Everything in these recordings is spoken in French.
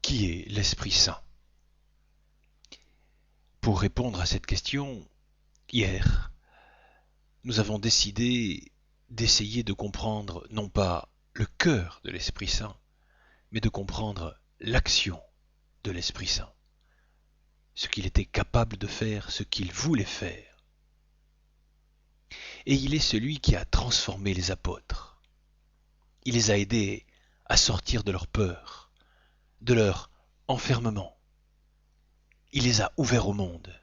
Qui est l'Esprit Saint? Pour répondre à cette question, hier, nous avons décidé d'essayer de comprendre non pas le cœur de l'Esprit Saint, mais de comprendre l'action de l'Esprit Saint, ce qu'il était capable de faire, ce qu'il voulait faire. Et il est celui qui a transformé les apôtres. Il les a aidés à sortir de leur peur, de leur enfermement. Il les a ouverts au monde.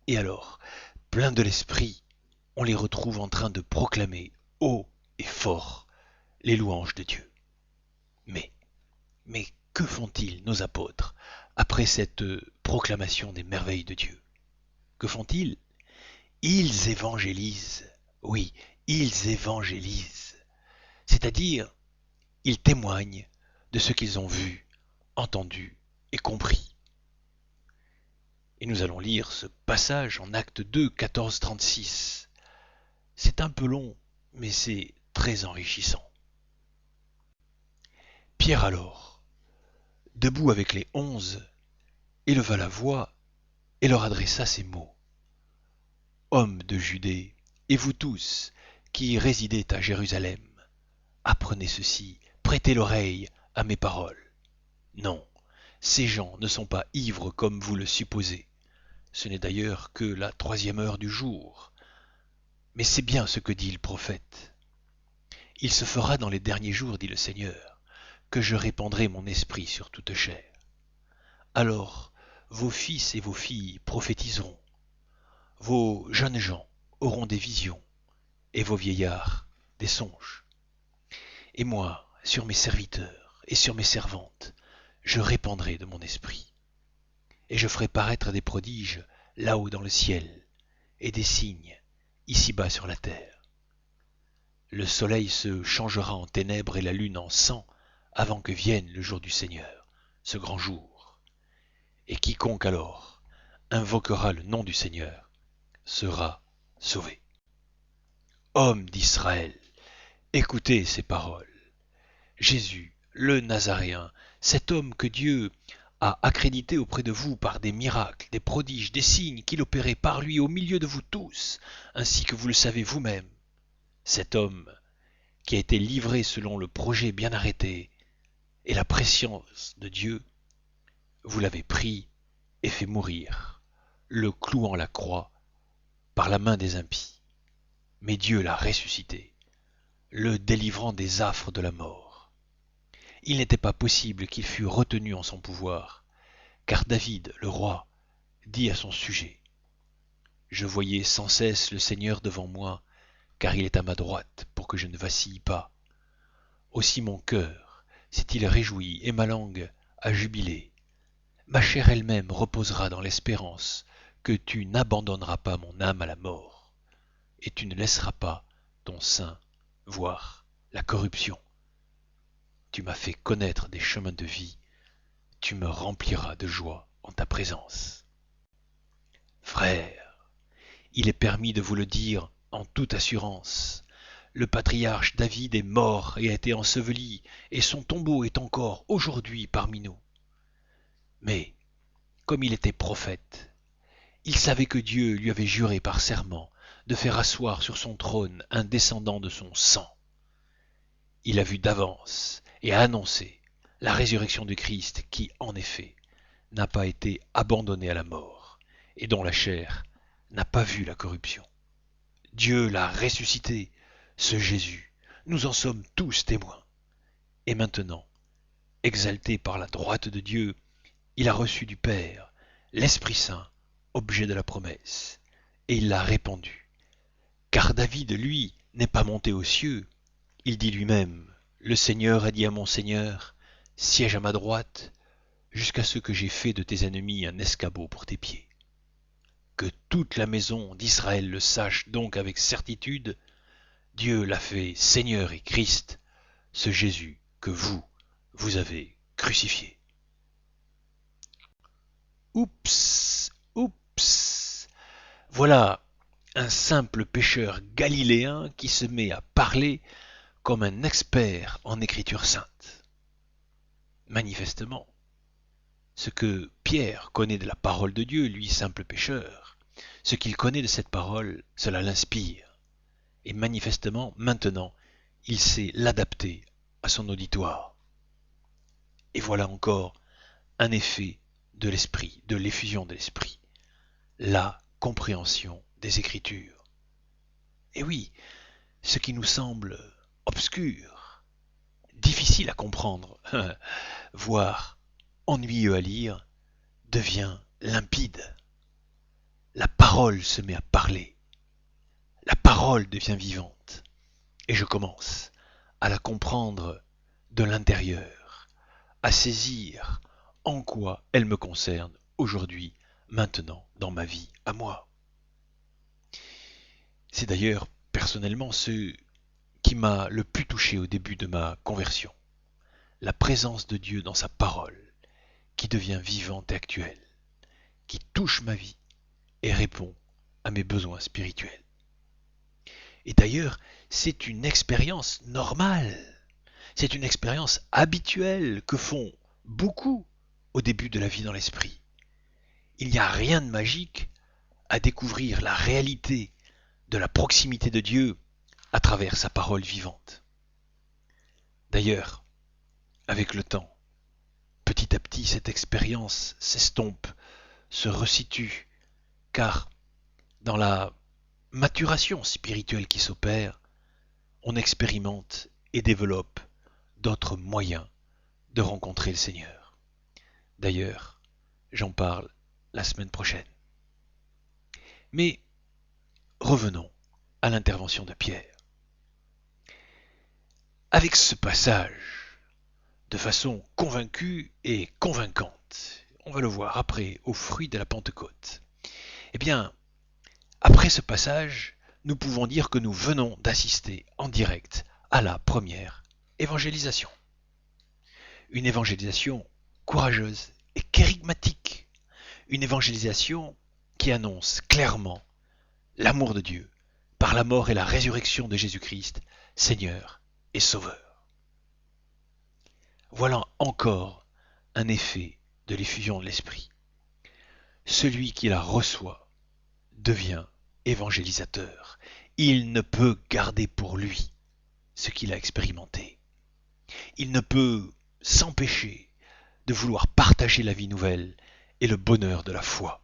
Et alors, pleins de l'Esprit, on les retrouve en train de proclamer haut et fort les louanges de Dieu. Mais que font-ils, nos apôtres, après cette proclamation des merveilles de Dieu? Que font-ils? Ils évangélisent. Oui, ils évangélisent. C'est-à-dire, ils témoignent de ce qu'ils ont vu, entendu et compris. Et nous allons lire ce passage en Actes 2, 14-36. C'est un peu long, mais c'est très enrichissant. Pierre alors, debout avec les 11, éleva la voix et leur adressa ces mots. Hommes de Judée, et vous tous qui résidez à Jérusalem, apprenez ceci, prêtez l'oreille à mes paroles. Non, ces gens ne sont pas ivres comme vous le supposez. Ce n'est d'ailleurs que la 3e heure du jour. Mais c'est bien ce que dit le prophète. Il se fera dans les derniers jours, dit le Seigneur, que je répandrai mon esprit sur toute chair. Alors vos fils et vos filles prophétiseront, vos jeunes gens auront des visions, et vos vieillards des songes. Et moi, sur mes serviteurs et sur mes servantes, je répandrai de mon esprit. Et je ferai paraître des prodiges là-haut dans le ciel, et des signes ici-bas sur la terre. Le soleil se changera en ténèbres et la lune en sang avant que vienne le jour du Seigneur, ce grand jour. Et quiconque alors invoquera le nom du Seigneur sera sauvé. Hommes d'Israël, écoutez ces paroles. Jésus, le Nazaréen, cet homme que Dieu a accrédité auprès de vous par des miracles, des prodiges, des signes qu'il opérait par lui au milieu de vous tous, ainsi que vous le savez vous-même. Cet homme qui a été livré selon le projet bien arrêté et la prescience de Dieu, vous l'avez pris et fait mourir, le clouant à la croix par la main des impies. Mais Dieu l'a ressuscité, le délivrant des affres de la mort. Il n'était pas possible qu'il fût retenu en son pouvoir, car David, le roi, dit à son sujet, « Je voyais sans cesse le Seigneur devant moi, car il est à ma droite, pour que je ne vacille pas. Aussi mon cœur s'est-il réjoui, et ma langue a jubilé. Ma chair elle-même reposera dans l'espérance que tu n'abandonneras pas mon âme à la mort, et tu ne laisseras pas ton sein voir la corruption. Tu m'as fait connaître des chemins de vie, tu me rempliras de joie en ta présence. » Frères, il est permis de vous le dire en toute assurance. Le patriarche David est mort et a été enseveli, et son tombeau est encore aujourd'hui parmi nous. Mais, comme il était prophète, il savait que Dieu lui avait juré par serment de faire asseoir sur son trône un descendant de son sang. Il a vu d'avance et a annoncé la résurrection du Christ qui, en effet, n'a pas été abandonné à la mort et dont la chair n'a pas vu la corruption. Dieu l'a ressuscité, ce Jésus. Nous en sommes tous témoins. Et maintenant, exalté par la droite de Dieu, il a reçu du Père l'Esprit Saint, objet de la promesse, et il l'a répandu. Car David, lui, n'est pas monté aux cieux. Il dit lui-même, « Le Seigneur a dit à mon Seigneur, siège à ma droite, jusqu'à ce que j'ai fait de tes ennemis un escabeau pour tes pieds. » Que toute la maison d'Israël le sache donc avec certitude, Dieu l'a fait Seigneur et Christ, ce Jésus que vous avez crucifié. Oups, oups. Voilà un simple pécheur galiléen qui se met à parler comme un expert en écriture sainte. Manifestement, Ce que Pierre connaît de la parole de Dieu, lui simple pécheur, ce qu'il connaît de cette parole, cela l'inspire. Et manifestement, maintenant, il sait l'adapter à son auditoire. Et voilà encore un effet de l'esprit, de l'effusion de l'esprit, la compréhension des Écritures. Et oui, ce qui nous semble obscur, difficile à comprendre, voire ennuyeux à lire, devient limpide. La parole se met à parler, la parole devient vivante, et je commence à la comprendre de l'intérieur, à saisir en quoi elle me concerne aujourd'hui, maintenant, dans ma vie à moi. C'est d'ailleurs personnellement ce qui m'a le plus touché au début de ma conversion. La présence de Dieu dans sa parole, qui devient vivante et actuelle, qui touche ma vie et répond à mes besoins spirituels. Et d'ailleurs, c'est une expérience normale, c'est une expérience habituelle que font beaucoup au début de la vie dans l'esprit. Il n'y a rien de magique à découvrir la réalité de la proximité de Dieu à travers sa parole vivante. D'ailleurs, avec le temps, petit à petit, cette expérience s'estompe, se resitue, car dans la maturation spirituelle qui s'opère, on expérimente et développe d'autres moyens de rencontrer le Seigneur. D'ailleurs, j'en parle la semaine prochaine. Mais revenons à l'intervention de Pierre. Avec ce passage, de façon convaincue et convaincante, on va le voir après, au fruit de la Pentecôte. Eh bien, après ce passage, nous pouvons dire que nous venons d'assister en direct à la première évangélisation. Une évangélisation courageuse et kérigmatique. Une évangélisation qui annonce clairement l'amour de Dieu par la mort et la résurrection de Jésus-Christ, Seigneur et Sauveur. Voilà encore un effet de l'effusion de l'Esprit. Celui qui la reçoit devient évangélisateur. Il ne peut garder pour lui ce qu'il a expérimenté. Il ne peut s'empêcher de vouloir partager la vie nouvelle et le bonheur de la foi.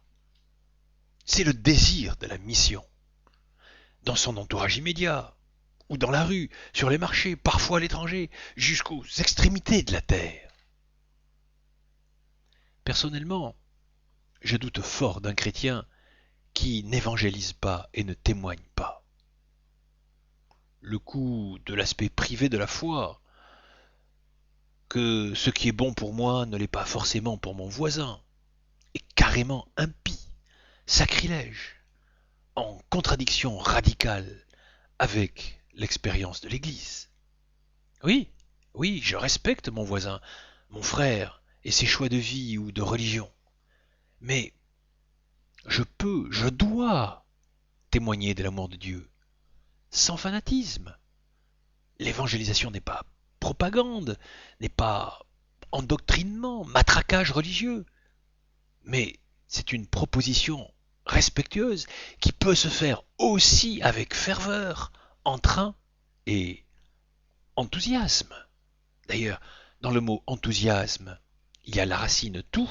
C'est le désir de la mission. Dans son entourage immédiat, ou dans la rue, sur les marchés, parfois à l'étranger, jusqu'aux extrémités de la terre. Personnellement, je doute fort d'un chrétien qui n'évangélise pas et ne témoigne pas. Le coup de l'aspect privé de la foi, que ce qui est bon pour moi ne l'est pas forcément pour mon voisin, est carrément impie, sacrilège, en contradiction radicale avec l'expérience de l'Église. Oui, oui, je respecte mon voisin, mon frère, et ses choix de vie ou de religion. Mais je dois témoigner de l'amour de Dieu, sans fanatisme. L'évangélisation n'est pas propagande, n'est pas endoctrinement, matraquage religieux, mais c'est une proposition respectueuse qui peut se faire aussi avec ferveur, entrain et enthousiasme. D'ailleurs, dans le mot enthousiasme, il y a la racine tout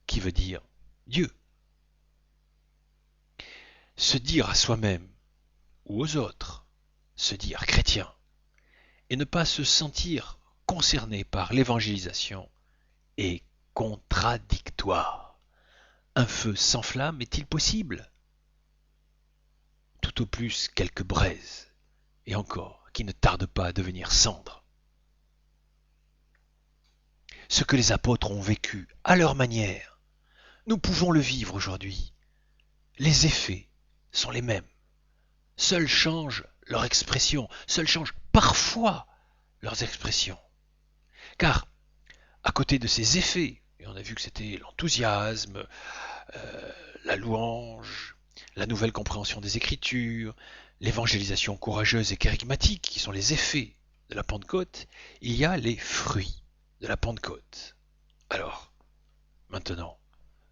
qui veut dire Dieu. Se dire à soi-même ou aux autres, se dire chrétien, et ne pas se sentir concerné par l'évangélisation est contradictoire. Un feu sans flamme est-il possible? Tout au plus quelques braises, et encore, qui ne tardent pas à devenir cendres. Ce que les apôtres ont vécu à leur manière, nous pouvons le vivre aujourd'hui. Les effets sont les mêmes. Seuls changent leur expression, seuls changent parfois leurs expressions. Car, à côté de ces effets, et on a vu que c'était l'enthousiasme, la louange, la nouvelle compréhension des Écritures, l'évangélisation courageuse et charismatique, qui sont les effets de la Pentecôte, il y a les fruits de la Pentecôte. Alors, Maintenant,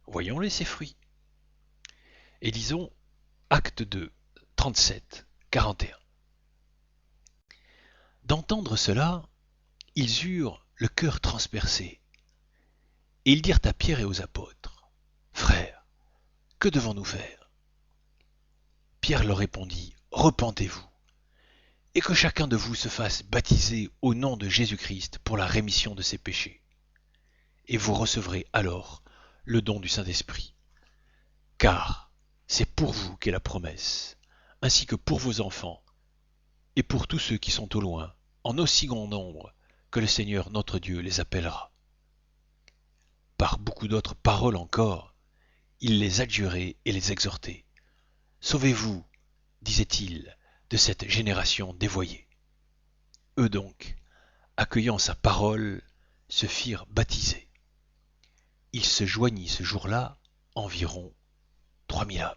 voyons-les ces fruits. Et lisons Acte 2, 37, 41. D'entendre cela, ils eurent le cœur transpercé, et ils dirent à Pierre et aux apôtres, Frères, que devons-nous faire? Pierre leur répondit, Repentez-vous, et que chacun de vous se fasse baptiser au nom de Jésus-Christ pour la rémission de ses péchés. Et vous recevrez alors le don du Saint-Esprit. Car c'est pour vous qu'est la promesse, ainsi que pour vos enfants, et pour tous ceux qui sont au loin, en aussi grand nombre que le Seigneur notre Dieu les appellera. Par beaucoup d'autres paroles encore, il les adjurait et les exhortait. Sauvez-vous, disait-il, de cette génération dévoyée. Eux donc, accueillant sa parole, se firent baptiser. Il se joignit ce jour-là environ 3000 âmes.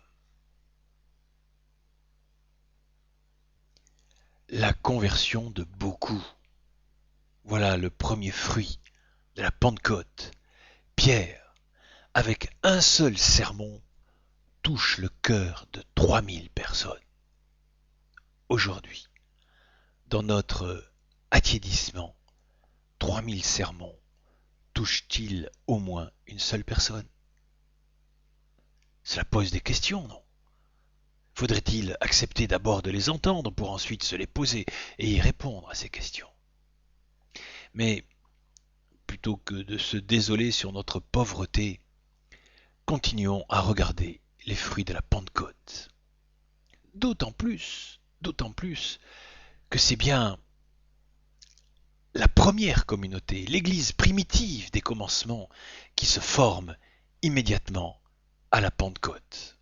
La conversion de beaucoup. Voilà le premier fruit de la Pentecôte. Pierre, avec un seul sermon, touche le cœur de 3000 personnes. Aujourd'hui, dans notre attiédissement, 3000 sermons touchent-ils au moins une seule personne? Cela pose des questions, non? Faudrait-il accepter d'abord de les entendre pour ensuite se les poser et y répondre à ces questions? Mais plutôt que de se désoler sur notre pauvreté, continuons à regarder les fruits de la Pentecôte. D'autant plus que c'est bien la première communauté, l'Église primitive des commencements, qui se forme immédiatement à la Pentecôte.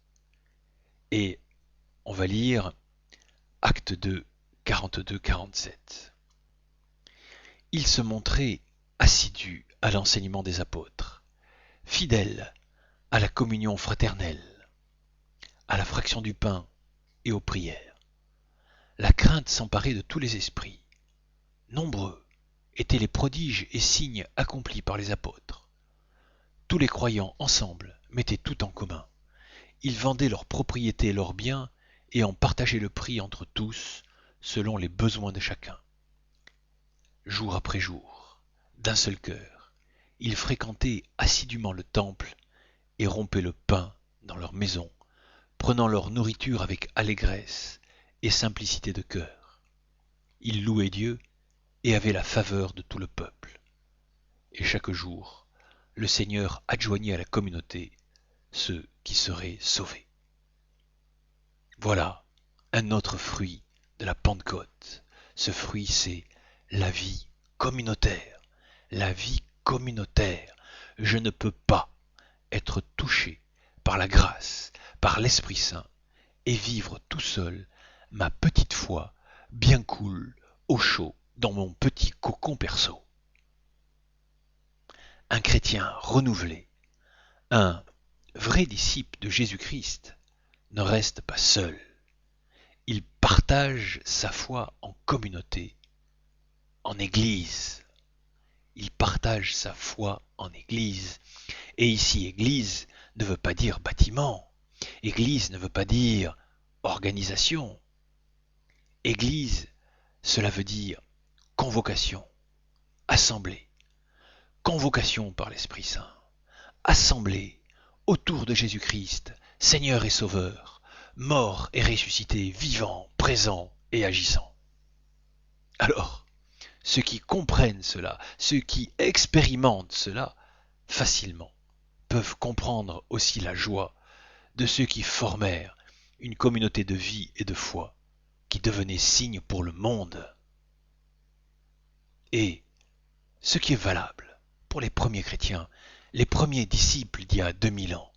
Et on va lire Acte 2, 42-47. Il se montrait assidu à l'enseignement des apôtres, fidèle à la communion fraternelle, à la fraction du pain et aux prières. La crainte s'emparait de tous les esprits. Nombreux étaient les prodiges et signes accomplis par les apôtres. Tous les croyants ensemble mettaient tout en commun. Ils vendaient leurs propriétés et leurs biens et en partageaient le prix entre tous selon les besoins de chacun. Jour après jour, d'un seul cœur, ils fréquentaient assidûment le temple et rompaient le pain dans leurs maisons, prenant leur nourriture avec allégresse et simplicité de cœur. Ils louaient Dieu et avaient la faveur de tout le peuple. Et chaque jour, le Seigneur adjoignait à la communauté ceux qui seraient sauvés. Voilà un autre fruit de la Pentecôte. Ce fruit, c'est la vie communautaire. La vie communautaire. Je ne peux pas être touché par la grâce, par l'Esprit Saint, et vivre tout seul ma petite foi, bien cool, au chaud, dans mon petit cocon perso. Un chrétien renouvelé, un vrai disciple de Jésus-Christ, ne reste pas seul. Il partage sa foi en communauté, en église. Il partage sa foi en église. Et ici, église ne veut pas dire bâtiment. Église ne veut pas dire organisation. Église, cela veut dire convocation, assemblée. Convocation par l'Esprit Saint. Assemblée autour de Jésus-Christ, Seigneur et Sauveur, mort et ressuscité, vivant, présent et agissant. Alors, ceux qui comprennent cela, ceux qui expérimentent cela, facilement peuvent comprendre aussi la joie de ceux qui formèrent une communauté de vie et de foi qui devenait signe pour le monde. Et ce qui est valable pour les premiers chrétiens, les premiers disciples d'il y a 2000 ans,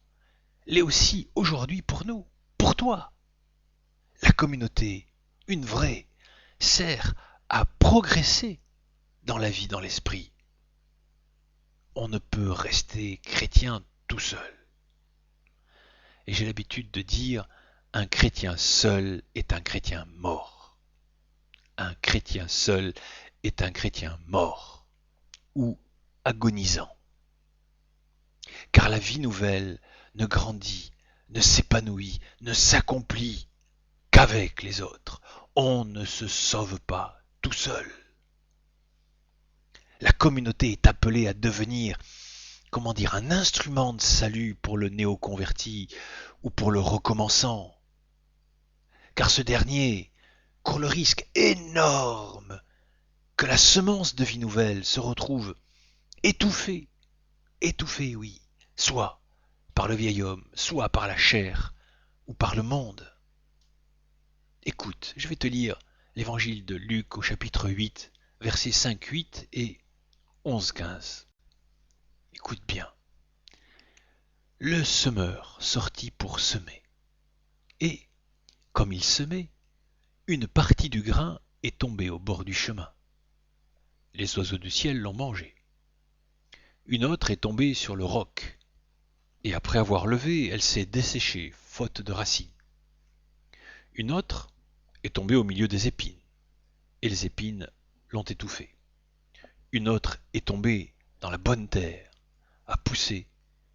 l'est aussi aujourd'hui pour nous, pour toi. La communauté, une vraie, sert à progresser dans la vie, dans l'esprit. On ne peut rester chrétien tout seul. Et j'ai l'habitude de dire, un chrétien seul est un chrétien mort. Un chrétien seul est un chrétien mort ou agonisant. car la vie nouvelle ne grandit, ne s'épanouit, ne s'accomplit qu'avec les autres. On ne se sauve pas tout seul. La communauté est appelée à devenir, comment dire, un instrument de salut pour le néo-converti ou pour le recommençant. Car ce dernier court le risque énorme que la semence de vie nouvelle se retrouve étouffée, étouffée, oui, soit par le vieil homme, soit par la chair ou par le monde. Écoute, je vais te lire l'évangile de Luc au chapitre 8, versets 5-8 et 11-15. Écoute bien. Le semeur sortit pour semer. Et, comme il semait, une partie du grain est tombée au bord du chemin. Les oiseaux du ciel l'ont mangée. Une autre est tombée sur le roc, et après avoir levé, elle s'est desséchée, faute de racines. Une autre est tombée au milieu des épines, et les épines l'ont étouffée. Une autre est tombée dans la bonne terre, a poussé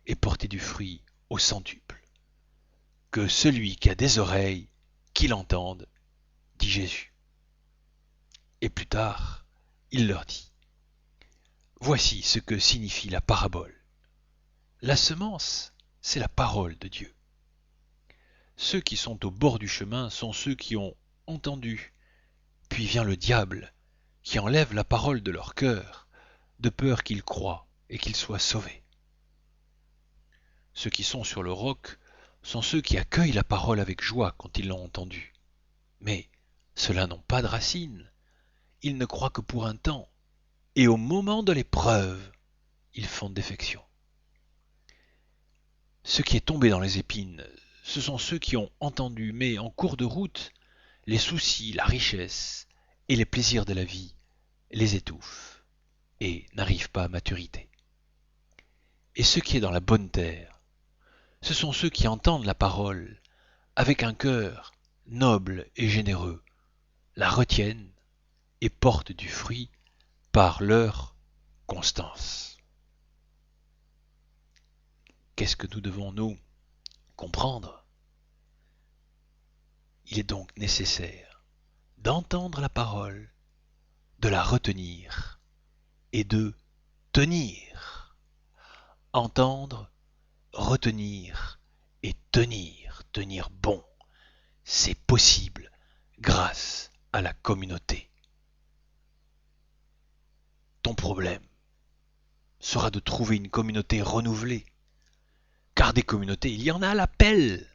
et porté du fruit au centuple. Que celui qui a des oreilles, qu'il entende, dit Jésus. Et plus tard, il leur dit, voici ce que signifie la parabole. La semence, c'est la parole de Dieu. Ceux qui sont au bord du chemin sont ceux qui ont entendu, puis vient le diable, qui enlève la parole de leur cœur, de peur qu'ils croient et qu'ils soient sauvés. Ceux qui sont sur le roc sont ceux qui accueillent la parole avec joie quand ils l'ont entendue. Mais ceux-là n'ont pas de racines, ils ne croient que pour un temps, et au moment de l'épreuve, ils font défection. Ce qui est tombé dans les épines, ce sont ceux qui ont entendu, mais en cours de route, les soucis, la richesse et les plaisirs de la vie les étouffent et n'arrivent pas à maturité. Et ce qui est dans la bonne terre, ce sont ceux qui entendent la parole avec un cœur noble et généreux, la retiennent et portent du fruit par leur constance. Qu'est-ce que nous devons, nous, comprendre? Il est donc nécessaire d'entendre la parole, de la retenir et de tenir. Entendre, retenir et tenir, tenir bon, c'est possible grâce à la communauté. Ton problème sera de trouver une communauté renouvelée, car des communautés, il y en a à l'appel,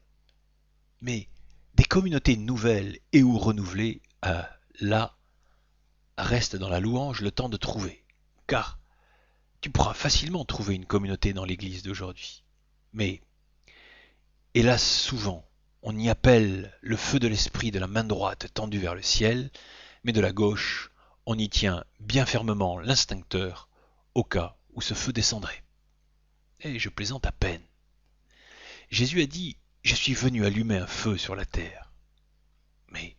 mais des communautés nouvelles et ou renouvelées, là, reste dans la louange le temps de trouver, car tu pourras facilement trouver une communauté dans l'église d'aujourd'hui. Mais, hélas souvent, on y appelle le feu de l'esprit de la main droite tendue vers le ciel, mais de la gauche, on y tient bien fermement l'instincteur au cas où ce feu descendrait. Et je plaisante à peine. Jésus a dit, je suis venu allumer un feu sur la terre. Mais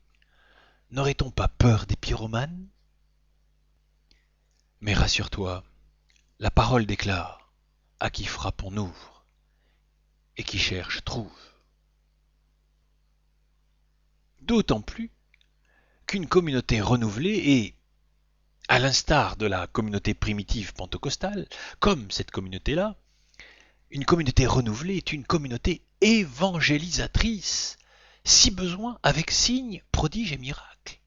n'aurait-on pas peur des pyromanes? Mais rassure-toi, la parole déclare, à qui frappe on ouvre, et qui cherche trouve. D'autant plus qu'une communauté renouvelée est, à l'instar de la communauté primitive pentecostale, comme cette communauté-là, une communauté renouvelée est une communauté évangélisatrice, si besoin avec signes, prodiges et miracles.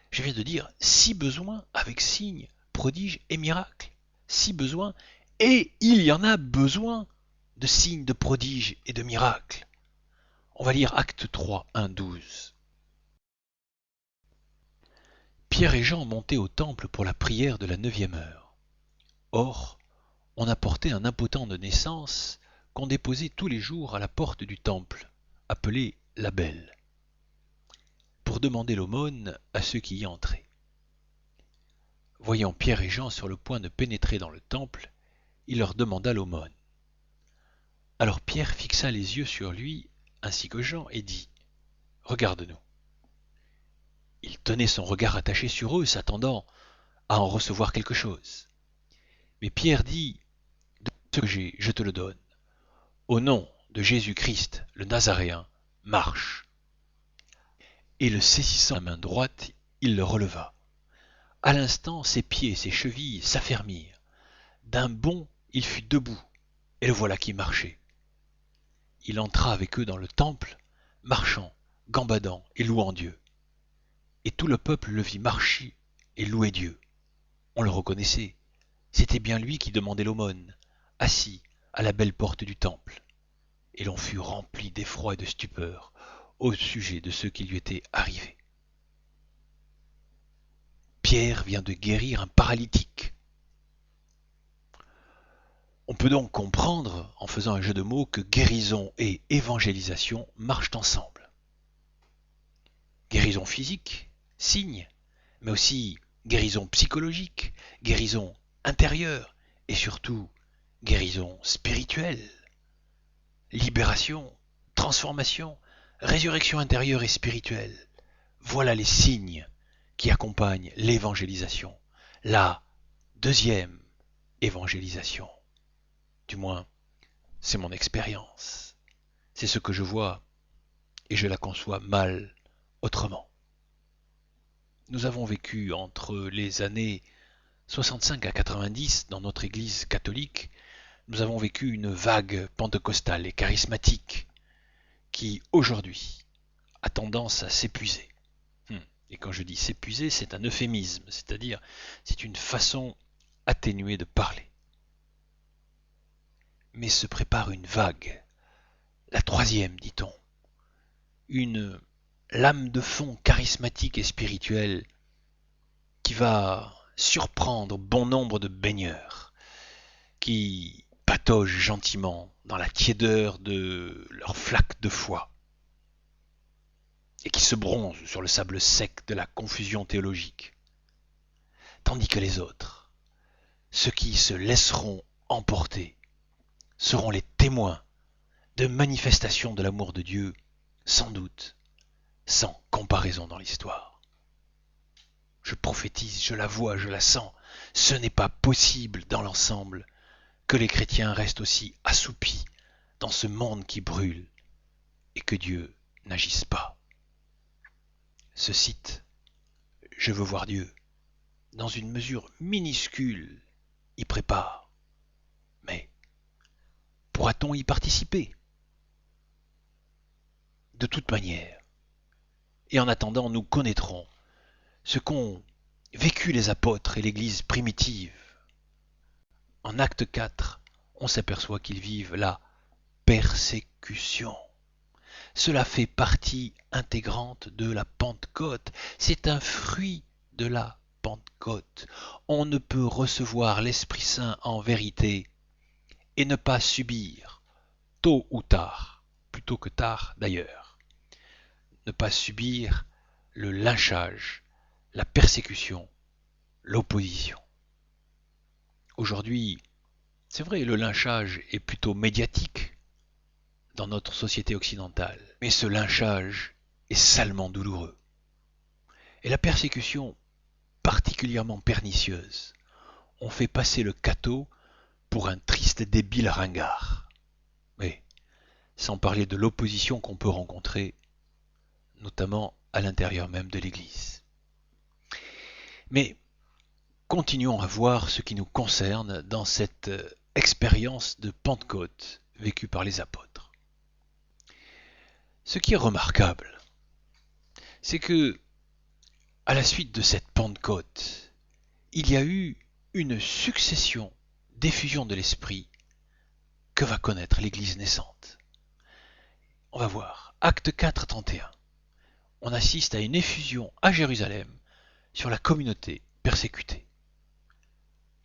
Je viens de dire si besoin avec signes, prodiges et miracles. Si besoin, et il y en a besoin de signes, de prodiges et de miracles. On va lire Acte 3, 1, 12. Pierre et Jean montaient au temple pour la prière de la 9e heure. Or, on apportait un impotent de naissance qu'on déposait tous les jours à la porte du temple, appelé la Belle, pour demander l'aumône à ceux qui y entraient. Voyant Pierre et Jean sur le point de pénétrer dans le temple, il leur demanda l'aumône. Alors Pierre fixa les yeux sur lui, ainsi que Jean, et dit « Regarde-nous ». Il tenait son regard attaché sur eux, s'attendant à en recevoir quelque chose. Mais Pierre dit Ce que j'ai, je te le donne. Au nom de Jésus-Christ, le Nazaréen, marche. Et le saisissant à la main droite, il le releva. À l'instant, ses pieds et ses chevilles s'affermirent. D'un bond, il fut debout, et le voilà qui marchait. Il entra avec eux dans le temple, marchant, gambadant et louant Dieu. Et tout le peuple le vit marcher et louer Dieu. On le reconnaissait. C'était bien lui qui demandait l'aumône, assis à la belle porte du temple. Et l'on fut rempli d'effroi et de stupeur au sujet de ce qui lui était arrivé. Pierre vient de guérir un paralytique. On peut donc comprendre, en faisant un jeu de mots, que guérison et évangélisation marchent ensemble. Guérison physique, signe, mais aussi guérison psychologique, guérison intérieure et surtout guérison spirituelle. Libération, transformation, résurrection intérieure et spirituelle. Voilà les signes qui accompagnent l'évangélisation. La deuxième évangélisation. Du moins, c'est mon expérience. C'est ce que je vois et je la conçois mal autrement. Nous avons vécu entre les années 65 à 90 dans notre église catholique, nous avons vécu une vague pentecostale et charismatique qui, aujourd'hui, a tendance à s'épuiser. Et quand je dis s'épuiser, c'est un euphémisme, c'est-à-dire c'est une façon atténuée de parler. Mais se prépare une vague, la troisième, dit-on, une lame de fond charismatique et spirituelle qui va surprendre bon nombre de baigneurs, qui pataugent gentiment dans la tiédeur de leur flaque de foi, et qui se bronzent sur le sable sec de la confusion théologique. Tandis que les autres, ceux qui se laisseront emporter, seront les témoins de manifestations de l'amour de Dieu, sans doute, sans comparaison dans l'histoire. Je prophétise, je la vois, je la sens. Ce n'est pas possible dans l'ensemble que les chrétiens restent aussi assoupis dans ce monde qui brûle et que Dieu n'agisse pas. Ce site, je veux voir Dieu, dans une mesure minuscule, y prépare. Mais pourra-t-on y participer? De toute manière. Et en attendant, nous connaîtrons ce qu'ont vécu les apôtres et l'Église primitive. En acte 4, on s'aperçoit qu'ils vivent la persécution. Cela fait partie intégrante de la Pentecôte. C'est un fruit de la Pentecôte. On ne peut recevoir l'Esprit Saint en vérité et ne pas subir, tôt ou tard, plutôt que tard d'ailleurs, ne pas subir le lynchage, la persécution, l'opposition. Aujourd'hui, c'est vrai, le lynchage est plutôt médiatique dans notre société occidentale, mais ce lynchage est salement douloureux. Et la persécution, particulièrement pernicieuse, on fait passer le cateau pour un triste débile ringard. Mais sans parler de l'opposition qu'on peut rencontrer, notamment à l'intérieur même de l'Église. Mais continuons à voir ce qui nous concerne dans cette expérience de Pentecôte vécue par les apôtres. Ce qui est remarquable, c'est que, à la suite de cette Pentecôte, il y a eu une succession d'effusions de l'Esprit que va connaître l'Église naissante. On va voir, acte 4, 31. On assiste à une effusion à Jérusalem sur la communauté persécutée.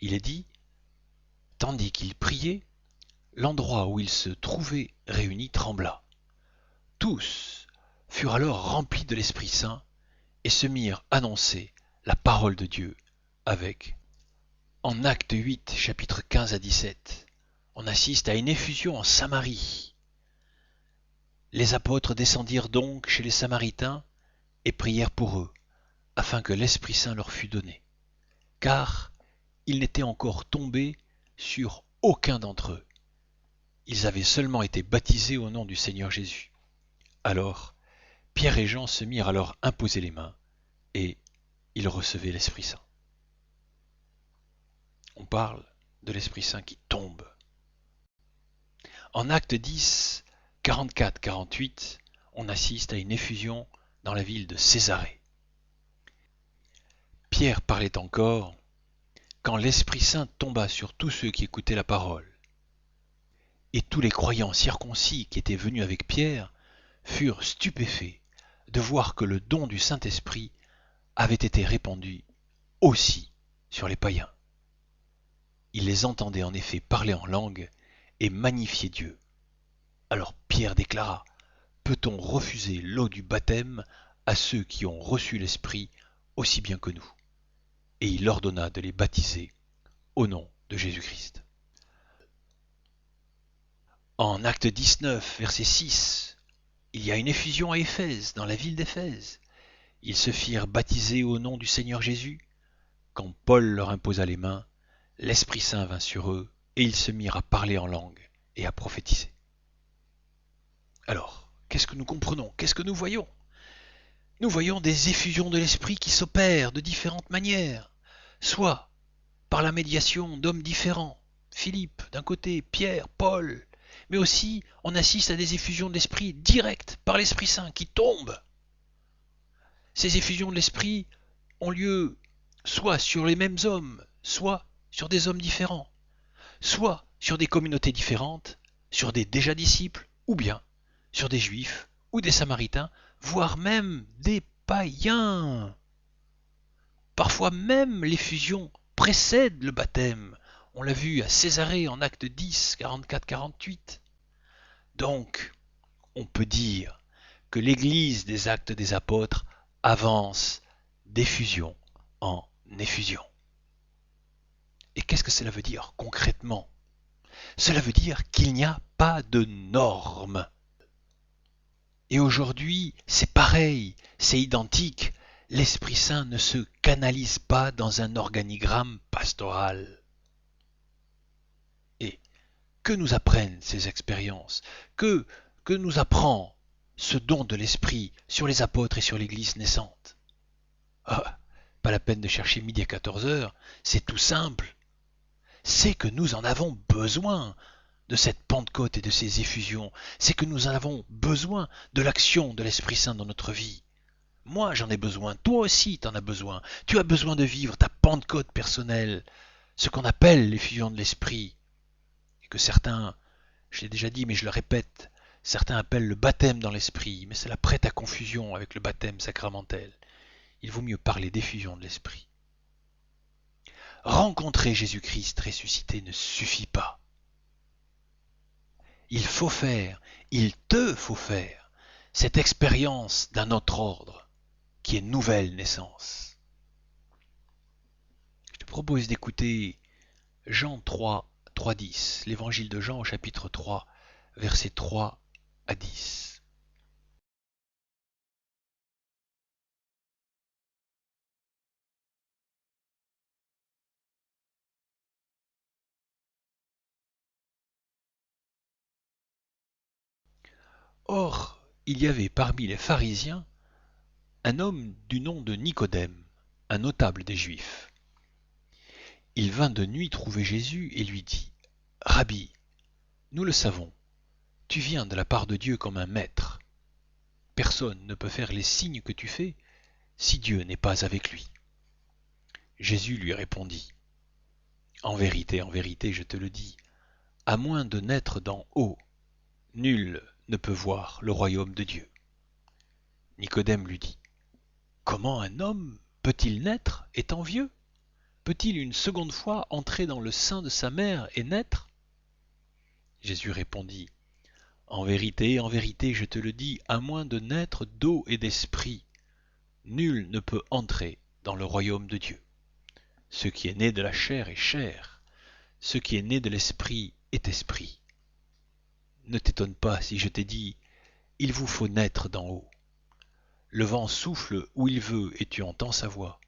Il est dit, tandis qu'il priait, l'endroit où il se trouvait réuni trembla. Tous furent alors remplis de l'Esprit Saint et se mirent annoncer la parole de Dieu avec. En acte 8, chapitre 15 à 17, on assiste à une effusion en Samarie. Les apôtres descendirent donc chez les Samaritains et prièrent pour eux, afin que l'Esprit Saint leur fût donné. Car il n'était encore tombé sur aucun d'entre eux. Ils avaient seulement été baptisés au nom du Seigneur Jésus. Alors, Pierre et Jean se mirent à leur imposer les mains, et ils recevaient l'Esprit Saint. On parle de l'Esprit Saint qui tombe. En Actes 10, 44-48, on assiste à une effusion dans la ville de Césarée. Pierre parlait encore quand l'Esprit Saint tomba sur tous ceux qui écoutaient la parole. Et tous les croyants circoncis qui étaient venus avec Pierre furent stupéfaits de voir que le don du Saint-Esprit avait été répandu aussi sur les païens. Ils les entendaient en effet parler en langue et magnifier Dieu. Alors Pierre déclara: peut-on refuser l'eau du baptême à ceux qui ont reçu l'Esprit aussi bien que nous? Et il ordonna de les baptiser au nom de Jésus-Christ. En Acte 19, verset 6, il y a une effusion à Éphèse, dans la ville d'Éphèse. Ils se firent baptiser au nom du Seigneur Jésus. Quand Paul leur imposa les mains, l'Esprit Saint vint sur eux, et ils se mirent à parler en langue et à prophétiser. Alors, qu'est-ce que nous comprenons? Qu'est-ce que nous voyons? Nous voyons des effusions de l'Esprit qui s'opèrent de différentes manières, soit par la médiation d'hommes différents, Philippe d'un côté, Pierre, Paul, mais aussi on assiste à des effusions de l'Esprit directes par l'Esprit Saint qui tombent. Ces effusions de l'Esprit ont lieu soit sur les mêmes hommes, soit sur des hommes différents, soit sur des communautés différentes, sur des déjà disciples, ou bien sur des juifs ou des samaritains, voire même des païens. Parfois même l'effusion précède le baptême. On l'a vu à Césarée en Acte 10, 44-48. Donc, on peut dire que l'Église des Actes des Apôtres avance d'effusion en effusion. Et qu'est-ce que cela veut dire concrètement? Cela veut dire qu'il n'y a pas de normes. Et aujourd'hui, c'est pareil, c'est identique. L'Esprit Saint ne se canalise pas dans un organigramme pastoral. Et que nous apprennent ces expériences? Que nous apprend ce don de l'Esprit sur les apôtres et sur l'Église naissante? Ah, pas la peine de chercher midi à 14 heures, c'est tout simple. C'est que nous en avons besoin de cette Pentecôte et de ces effusions. C'est que nous en avons besoin de l'action de l'Esprit Saint dans notre vie. Moi, j'en ai besoin. Toi aussi, t'en as besoin. Tu as besoin de vivre ta Pentecôte personnelle, ce qu'on appelle l'effusion de l'Esprit, et que certains, je l'ai déjà dit, mais je le répète, certains appellent le baptême dans l'Esprit, mais cela prête à confusion avec le baptême sacramentel. Il vaut mieux parler d'effusion de l'Esprit. Rencontrer Jésus-Christ ressuscité ne suffit pas. Il faut faire, il te faut faire, cette expérience d'un autre ordre, qui est nouvelle naissance. Je te propose d'écouter Jean 3, 3-10, l'évangile de Jean au chapitre 3, versets 3 à 10. Or, il y avait parmi les pharisiens un homme du nom de Nicodème, un notable des Juifs. Il vint de nuit trouver Jésus et lui dit: Rabbi, nous le savons, tu viens de la part de Dieu comme un maître. Personne ne peut faire les signes que tu fais si Dieu n'est pas avec lui. Jésus lui répondit: en vérité, je te le dis, à moins de naître d'en haut, nul ne peut voir le royaume de Dieu. Nicodème lui dit: comment un homme peut-il naître étant vieux? Peut-il une seconde fois entrer dans le sein de sa mère et naître? Jésus répondit: en vérité, je te le dis, à moins de naître d'eau et d'esprit, nul ne peut entrer dans le royaume de Dieu. Ce qui est né de la chair est chair, ce qui est né de l'esprit est esprit. Ne t'étonne pas si je t'ai dit: il vous faut naître d'en haut. Le vent souffle où il veut et tu entends sa voix,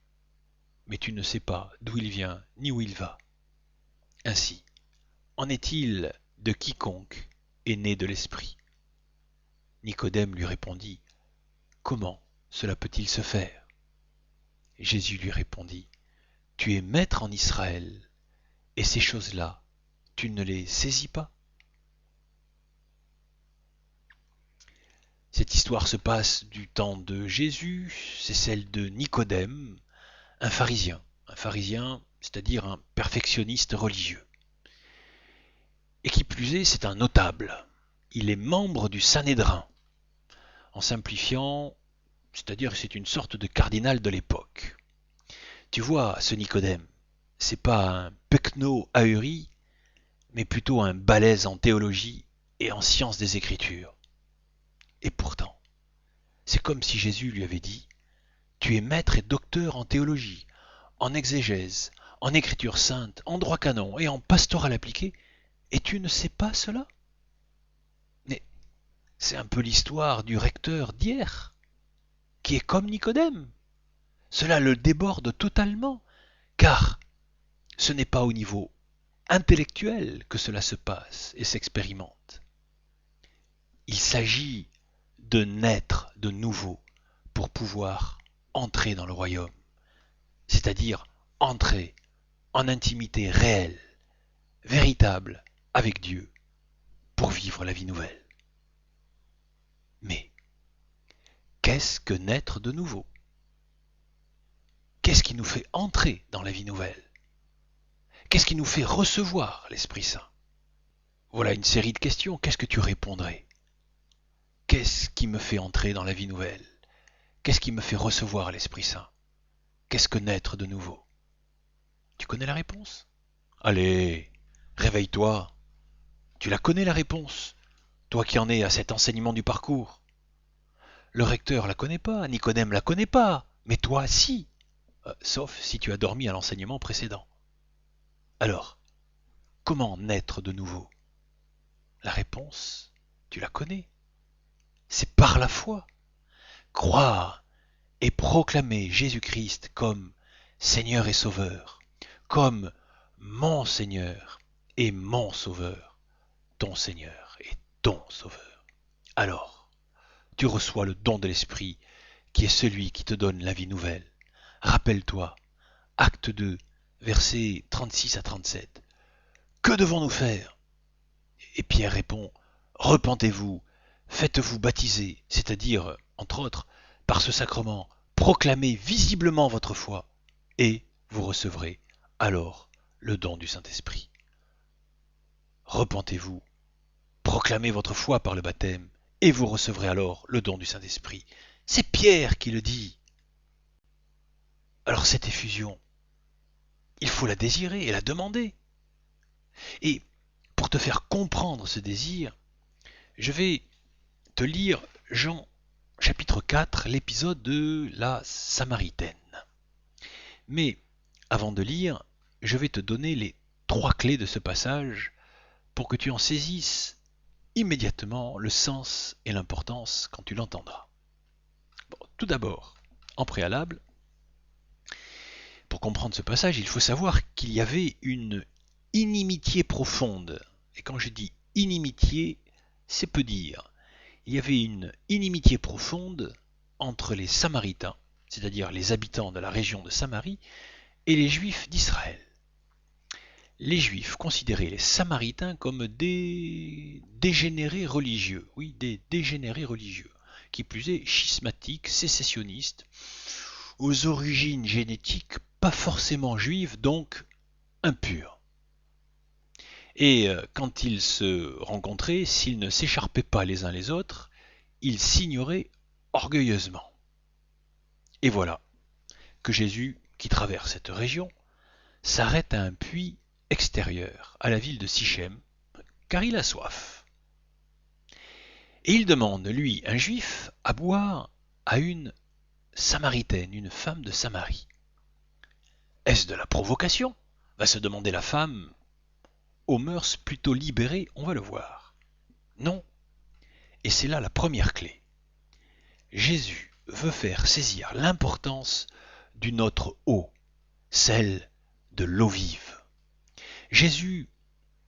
mais tu ne sais pas d'où il vient ni où il va. Ainsi, en est-il de quiconque est né de l'Esprit? Nicodème lui répondit, comment cela peut-il se faire? Jésus lui répondit, tu es maître en Israël, et ces choses-là, tu ne les saisis pas? Cette histoire se passe du temps de Jésus, c'est celle de Nicodème, un pharisien. Un pharisien, c'est-à-dire un perfectionniste religieux. Et qui plus est, c'est un notable. Il est membre du Sanhédrin. En simplifiant, c'est-à-dire c'est une sorte de cardinal de l'époque. Tu vois, ce Nicodème, c'est pas un pecno ahuri, mais plutôt un balèze en théologie et en sciences des Écritures. Et pourtant, c'est comme si Jésus lui avait dit, tu es maître et docteur en théologie, en exégèse, en écriture sainte, en droit canon et en pastoral appliqué, et tu ne sais pas cela? Mais c'est un peu l'histoire du recteur d'hier, qui est comme Nicodème. Cela le déborde totalement, car ce n'est pas au niveau intellectuel que cela se passe et s'expérimente. Il s'agit de naître de nouveau pour pouvoir entrer dans le royaume, c'est-à-dire entrer en intimité réelle, véritable avec Dieu, pour vivre la vie nouvelle. Mais qu'est-ce que naître de nouveau? Qu'est-ce qui nous fait entrer dans la vie nouvelle? Qu'est-ce qui nous fait recevoir l'Esprit Saint? Voilà une série de questions. Qu'est-ce que tu répondrais? Qu'est-ce qui me fait entrer dans la vie nouvelle? Qu'est-ce qui me fait recevoir l'Esprit Saint? Qu'est-ce que naître de nouveau? Tu connais la réponse? Allez, réveille-toi. Tu la connais la réponse, toi qui en es à cet enseignement du parcours. Le recteur la connaît pas, Nicodème la connaît pas, mais toi si. Sauf si tu as dormi à l'enseignement précédent. Alors, comment naître de nouveau? La réponse, tu la connais. C'est par la foi. Croire et proclamer Jésus-Christ comme Seigneur et Sauveur, comme mon Seigneur et mon Sauveur, ton Seigneur et ton Sauveur. Alors, tu reçois le don de l'Esprit qui est celui qui te donne la vie nouvelle. Rappelle-toi, acte 2, versets 36 à 37. Que devons-nous faire? Et Pierre répond, repentez-vous, faites-vous baptiser, c'est-à-dire, entre autres, par ce sacrement, proclamez visiblement votre foi, et vous recevrez alors le don du Saint-Esprit. Repentez-vous, proclamez votre foi par le baptême, et vous recevrez alors le don du Saint-Esprit. C'est Pierre qui le dit. Alors cette effusion, il faut la désirer et la demander. Et pour te faire comprendre ce désir, je vais te lire Jean chapitre 4, l'épisode de la Samaritaine. Mais avant de lire, je vais te donner les 3 clés de ce passage pour que tu en saisisses immédiatement le sens et l'importance quand tu l'entendras. Bon, tout d'abord, en préalable, pour comprendre ce passage, il faut savoir qu'il y avait une inimitié profonde. Et quand je dis inimitié, c'est peu dire. Il y avait une inimitié profonde entre les Samaritains, c'est-à-dire les habitants de la région de Samarie, et les Juifs d'Israël. Les Juifs considéraient les Samaritains comme des dégénérés religieux, oui, des dégénérés religieux, qui plus est schismatiques, sécessionnistes, aux origines génétiques pas forcément juives, donc impurs. Et quand ils se rencontraient, s'ils ne s'écharpaient pas les uns les autres, ils s'ignoraient orgueilleusement. Et voilà que Jésus, qui traverse cette région, s'arrête à un puits extérieur, à la ville de Sichem, car il a soif. Et il demande, lui, un juif, à boire à une Samaritaine, une femme de Samarie. Est-ce de la provocation? Va se demander la femme, aux mœurs plutôt libérées, on va le voir. Non. Et c'est là la première clé. Jésus veut faire saisir l'importance d'une autre eau, celle de l'eau vive. Jésus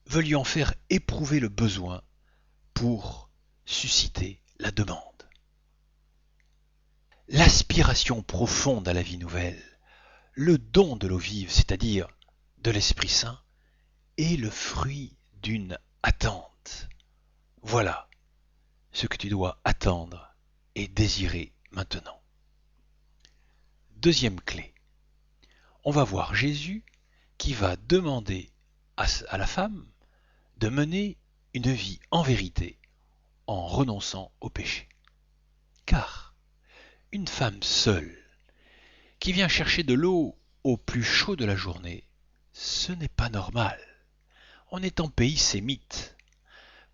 veut lui en faire éprouver le besoin pour susciter la demande. L'aspiration profonde à la vie nouvelle, le don de l'eau vive, c'est-à-dire de l'Esprit Saint, est le fruit d'une attente. Voilà ce que tu dois attendre et désirer maintenant. Deuxième clé, on va voir Jésus qui va demander à la femme de mener une vie en vérité en renonçant au péché. Car une femme seule qui vient chercher de l'eau au plus chaud de la journée, ce n'est pas normal. On est en pays sémite.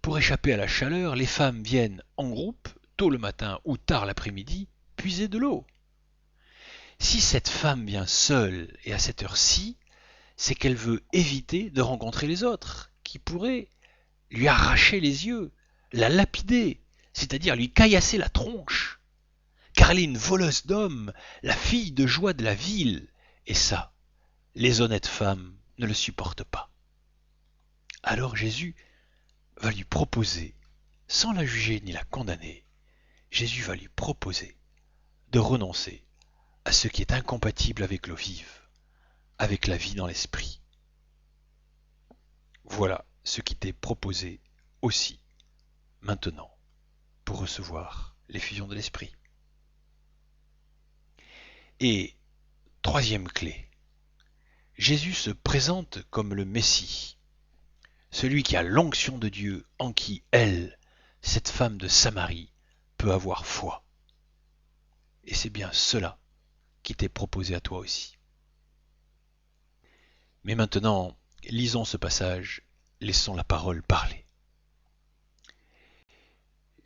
Pour échapper à la chaleur, les femmes viennent en groupe, tôt le matin ou tard l'après-midi, puiser de l'eau. Si cette femme vient seule et à cette heure-ci, c'est qu'elle veut éviter de rencontrer les autres, qui pourraient lui arracher les yeux, la lapider, c'est-à-dire lui caillasser la tronche. Car elle est une voleuse d'hommes, la fille de joie de la ville, et ça, les honnêtes femmes ne le supportent pas. Alors Jésus va lui proposer, sans la juger ni la condamner, Jésus va lui proposer de renoncer à ce qui est incompatible avec l'eau vive, avec la vie dans l'esprit. Voilà ce qui t'est proposé aussi maintenant pour recevoir l'effusion de l'esprit. Et troisième clé, Jésus se présente comme le Messie, celui qui a l'onction de Dieu, en qui elle, cette femme de Samarie, peut avoir foi. Et c'est bien cela qui t'est proposé à toi aussi. Mais maintenant, lisons ce passage, laissons la parole parler.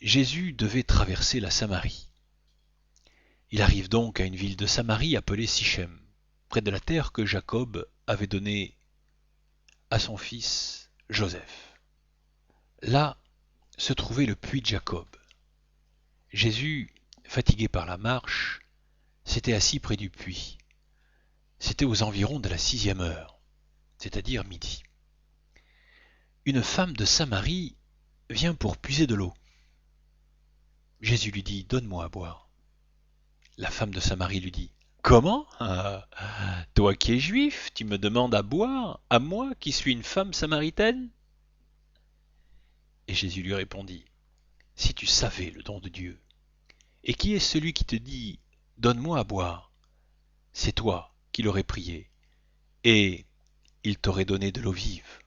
Jésus devait traverser la Samarie. Il arrive donc à une ville de Samarie appelée Sichem, près de la terre que Jacob avait donnée à son fils Joseph. Là se trouvait le puits de Jacob. Jésus, fatigué par la marche, s'était assis près du puits. C'était aux environs de la 6e heure, c'est-à-dire midi. Une femme de Samarie vient pour puiser de l'eau. Jésus lui dit, « Donne-moi à boire. » La femme de Samarie lui dit, « Comment ? Toi qui es juif, tu me demandes à boire, à moi qui suis une femme samaritaine ?» Et Jésus lui répondit, « Si tu savais le don de Dieu, et qui est celui qui te dit, « Donne-moi à boire », c'est toi qui l'aurais prié, et il t'aurait donné de l'eau vive.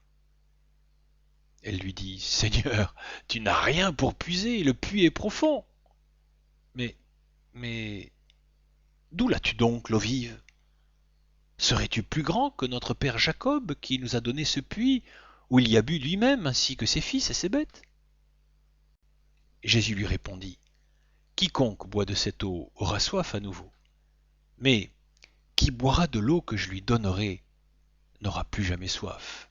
Elle lui dit, « Seigneur, tu n'as rien pour puiser, le puits est profond. » Mais, d'où l'as-tu donc, l'eau vive ? Serais-tu plus grand que notre père Jacob, qui nous a donné ce puits, où il y a bu lui-même, ainsi que ses fils et ses bêtes ? Jésus lui répondit, « Quiconque boit de cette eau aura soif à nouveau. Mais qui boira de l'eau que je lui donnerai n'aura plus jamais soif.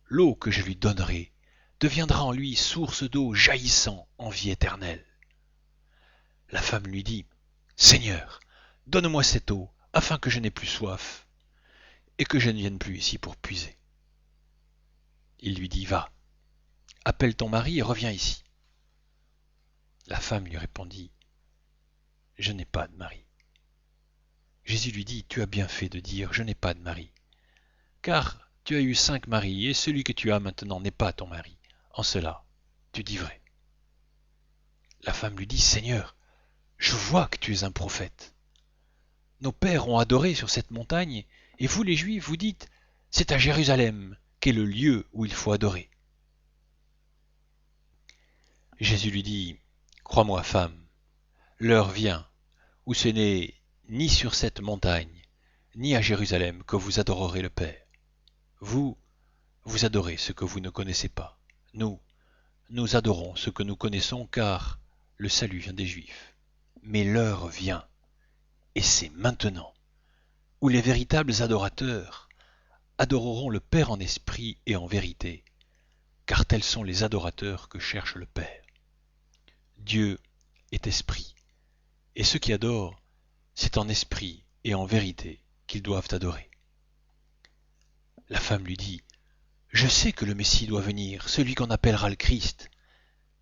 L'eau que je lui donnerai deviendra en lui source d'eau jaillissant en vie éternelle. » La femme lui dit, « Seigneur, donne-moi cette eau, afin que je n'ai plus soif, et que je ne vienne plus ici pour puiser. » Il lui dit, « Va, appelle ton mari et reviens ici. » La femme lui répondit, « Je n'ai pas de mari. » Jésus lui dit, « Tu as bien fait de dire, je n'ai pas de mari, car tu as eu 5 maris, et celui que tu as maintenant n'est pas ton mari. En cela, tu dis vrai. » La femme lui dit, « Seigneur, je vois que tu es un prophète. Nos pères ont adoré sur cette montagne, et vous les Juifs, vous dites, c'est à Jérusalem qu'est le lieu où il faut adorer. » Jésus lui dit, « Crois-moi, femme, l'heure vient où ce n'est ni sur cette montagne, ni à Jérusalem que vous adorerez le Père. Vous, vous adorez ce que vous ne connaissez pas. Nous adorons ce que nous connaissons, car le salut vient des Juifs. Mais l'heure vient, et c'est maintenant, où les véritables adorateurs adoreront le Père en esprit et en vérité, car tels sont les adorateurs que cherche le Père. Dieu est esprit, et ceux qui adorent, c'est en esprit et en vérité qu'ils doivent adorer. » La femme lui dit, Je sais que le Messie doit venir, celui qu'on appellera le Christ.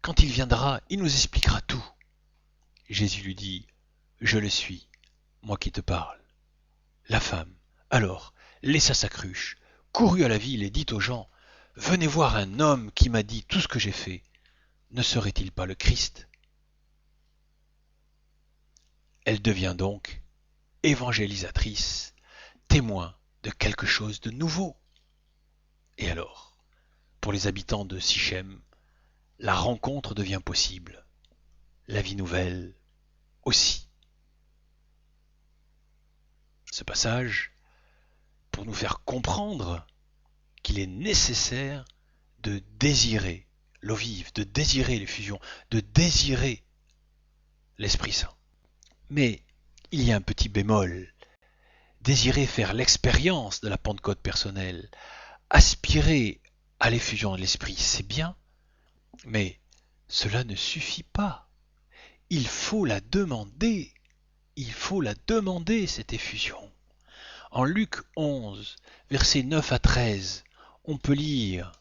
Quand il viendra, il nous expliquera tout. Jésus lui dit, je le suis, moi qui te parle. La femme, alors, laissa sa cruche, courut à la ville et dit aux gens, venez voir un homme qui m'a dit tout ce que j'ai fait. Ne serait-il pas le Christ? Elle devient donc évangélisatrice, témoin de quelque chose de nouveau. Et alors, pour les habitants de Sichem, la rencontre devient possible, la vie nouvelle aussi. Ce passage, pour nous faire comprendre qu'il est nécessaire de désirer l'eau vive, de désirer l'effusion, de désirer l'Esprit Saint. Mais il y a un petit bémol. Désirer faire l'expérience de la Pentecôte personnelle, aspirer à l'effusion de l'Esprit, c'est bien, mais cela ne suffit pas. Il faut la demander. Il faut la demander, cette effusion. En Luc 11, versets 9 à 13, on peut lire,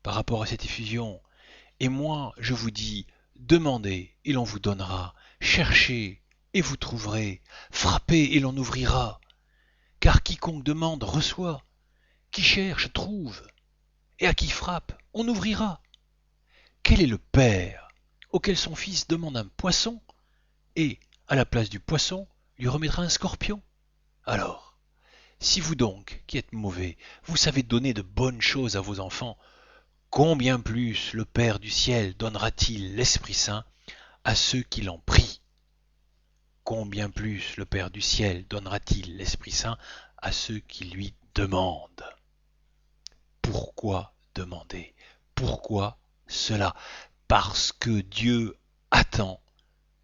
par rapport à cette effusion, « Et moi, je vous dis, demandez, et l'on vous donnera. Cherchez, et vous trouverez. Frappez, et l'on ouvrira. Car quiconque demande, reçoit. Qui cherche, trouve. Et à qui frappe, on ouvrira. Quel est le père auquel son fils demande un poisson, et, à la place du poisson, lui remettra un scorpion? Alors, si vous donc, qui êtes mauvais, vous savez donner de bonnes choses à vos enfants, combien plus le Père du ciel donnera-t-il l'Esprit Saint à ceux qui l'en prient? Combien plus le Père du ciel donnera-t-il l'Esprit Saint à ceux qui lui demandent? Pourquoi demander? Pourquoi cela? Parce que Dieu attend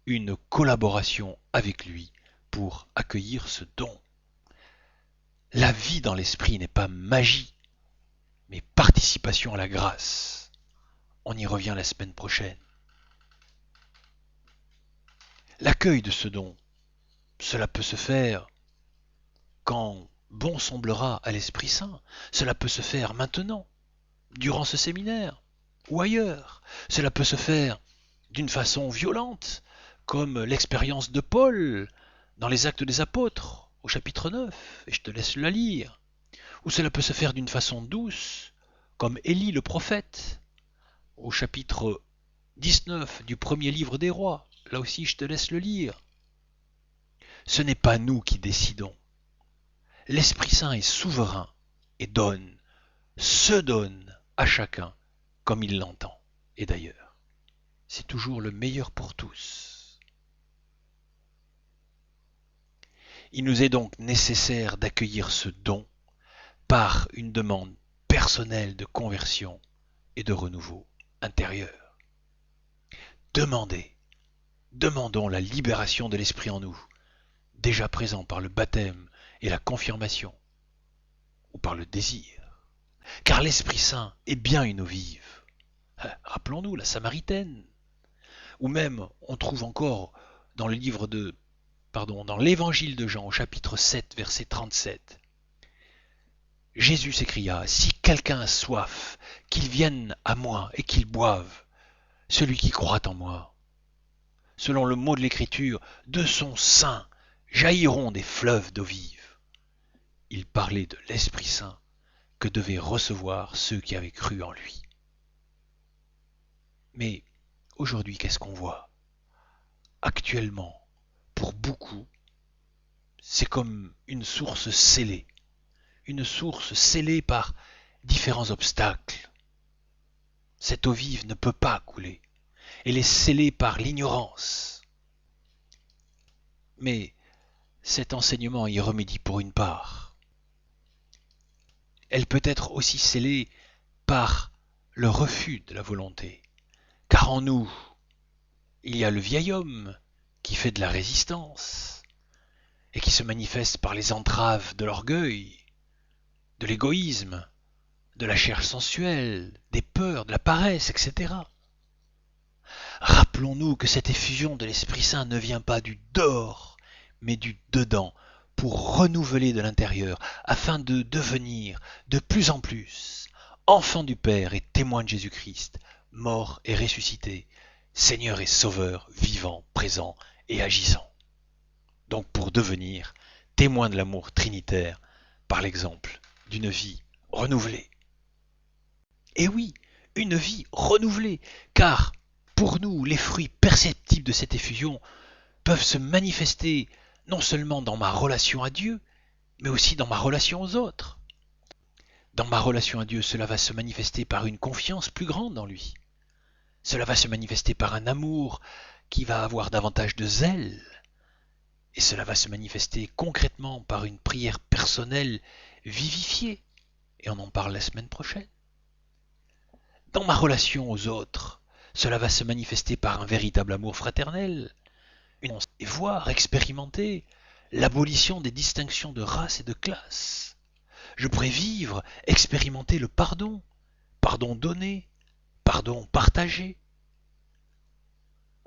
une collaboration avec lui pour accueillir ce don. La vie dans l'esprit n'est pas magie, mais participation à la grâce. On y revient la semaine prochaine. L'accueil de ce don, cela peut se faire quand bon semblera à l'Esprit Saint. Cela peut se faire maintenant, durant ce séminaire, ou ailleurs. Cela peut se faire d'une façon violente, comme l'expérience de Paul dans les Actes des Apôtres, au chapitre 9, et je te laisse la lire. Ou cela peut se faire d'une façon douce, comme Élie le prophète, au chapitre 19 du premier livre des rois. Là aussi, je te laisse le lire. Ce n'est pas nous qui décidons. L'Esprit Saint est souverain et se donne à chacun comme il l'entend. Et d'ailleurs, c'est toujours le meilleur pour tous. Il nous est donc nécessaire d'accueillir ce don par une demande personnelle de conversion et de renouveau intérieur. Demandons la libération de l'Esprit en nous, déjà présent par le baptême et la confirmation, ou par le désir. Car l'Esprit Saint est bien une eau vive. Rappelons-nous la Samaritaine. Ou même, on trouve encore dans dans l'évangile de Jean, au chapitre 7, verset 37. Jésus s'écria, si quelqu'un a soif, qu'il vienne à moi et qu'il boive, celui qui croit en moi. Selon le mot de l'Écriture, de son sein jailliront des fleuves d'eau vive. Il parlait de l'Esprit Saint que devaient recevoir ceux qui avaient cru en lui. Mais aujourd'hui, qu'est-ce qu'on voit? Actuellement, pour beaucoup, c'est comme une source scellée par différents obstacles. Cette eau vive ne peut pas couler. Elle est scellée par l'ignorance. Mais cet enseignement y remédie pour une part. Elle peut être aussi scellée par le refus de la volonté. Car en nous, il y a le vieil homme qui fait de la résistance et qui se manifeste par les entraves de l'orgueil, de l'égoïsme, de la chair sensuelle, des peurs, de la paresse, etc. Rappelons-nous que cette effusion de l'Esprit Saint ne vient pas du dehors, mais du dedans, pour renouveler de l'intérieur, afin de devenir de plus en plus enfant du Père et témoin de Jésus-Christ, mort et ressuscité, Seigneur et Sauveur, vivant, présent et agissant. Donc pour devenir témoin de l'amour trinitaire par l'exemple d'une vie renouvelée. Et oui, une vie renouvelée, car pour nous, les fruits perceptibles de cette effusion peuvent se manifester non seulement dans ma relation à Dieu, mais aussi dans ma relation aux autres. Dans ma relation à Dieu, cela va se manifester par une confiance plus grande en lui. Cela va se manifester par un amour qui va avoir davantage de zèle. Et cela va se manifester concrètement par une prière personnelle vivifiée. Et on en parle la semaine prochaine. Dans ma relation aux autres, cela va se manifester par un véritable amour fraternel. Et voir, expérimenter l'abolition des distinctions de race et de classe. Je pourrais vivre, expérimenter le pardon, pardon donné, pardon partagé,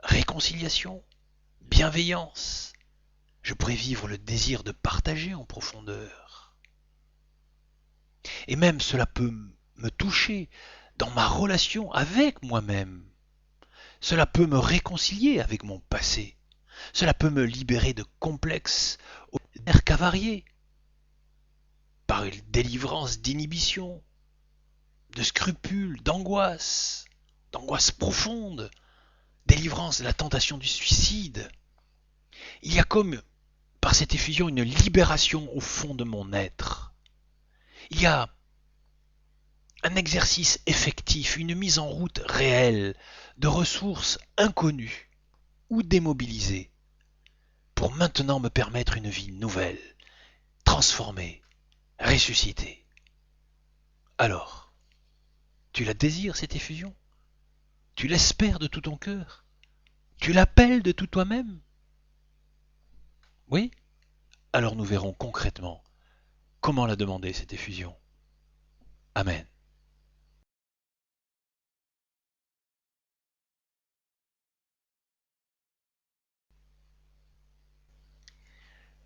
réconciliation, bienveillance. Je pourrais vivre le désir de partager en profondeur. Et même cela peut me toucher dans ma relation avec moi-même. Cela peut me réconcilier avec mon passé. Cela peut me libérer de complexes cavaliers par une délivrance d'inhibition, de scrupules, d'angoisse profonde, délivrance de la tentation du suicide. Il y a comme, par cette effusion, une libération au fond de mon être. Il y a un exercice effectif, une mise en route réelle de ressources inconnues ou démobilisées pour maintenant me permettre une vie nouvelle, transformée, ressuscitée. Alors, tu la désires cette effusion? Tu l'espères de tout ton cœur? Tu l'appelles de tout toi-même? Oui? Alors nous verrons concrètement comment la demander cette effusion. Amen.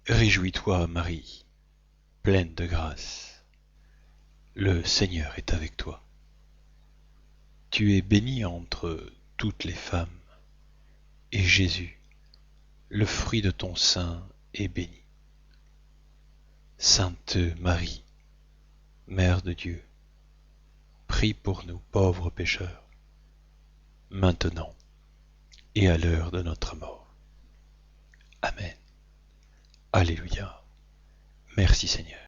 Réjouis-toi, Marie, pleine de grâce. Le Seigneur est avec toi. Tu es bénie entre toutes les femmes, et Jésus, le fruit de ton sein, est béni. Sainte Marie, Mère de Dieu, prie pour nous pauvres pécheurs, maintenant et à l'heure de notre mort. Amen. Alléluia. Merci Seigneur.